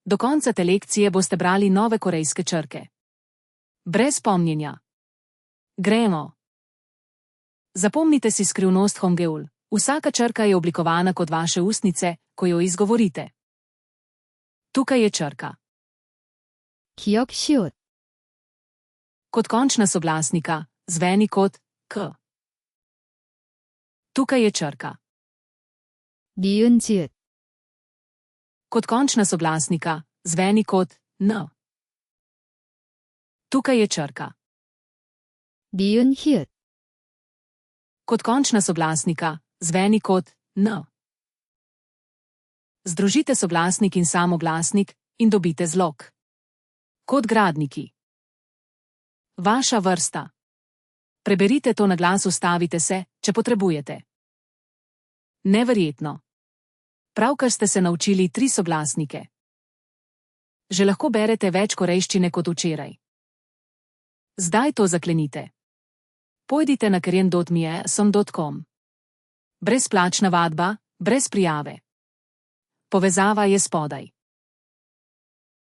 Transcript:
Do konca te lekcije boste brali nove korejske črke. Brez pomnjenja. Gremo. Zapomnite si skrivnost Hongeul. Vsaka črka je oblikovana kot vaše ustnice, ko jo izgovorite. Tukaj je črka. 기억 시옷. Kot končna soglasnika, zveni kot k. Tukaj je črka. 니은 지읒. Kot končna soglasnika, zveni kot n. Tukaj je črka. 니은 히읗. Kot končna soglasnika, zveni kot n. Združite soglasnik in samoglasnik in dobite zlog. Kot gradniki. Vaša vrsta. Preberite to na glas, ustavite se, če potrebujete. Neverjetno. Pravkar ste se naučili 3 soglasnike. Že lahko berete več korejščine kot včeraj. Zdaj to zaklenite. Pojdite na korean.me/som.com. Brezplačna vadba, brez prijave. Povezava je spodaj.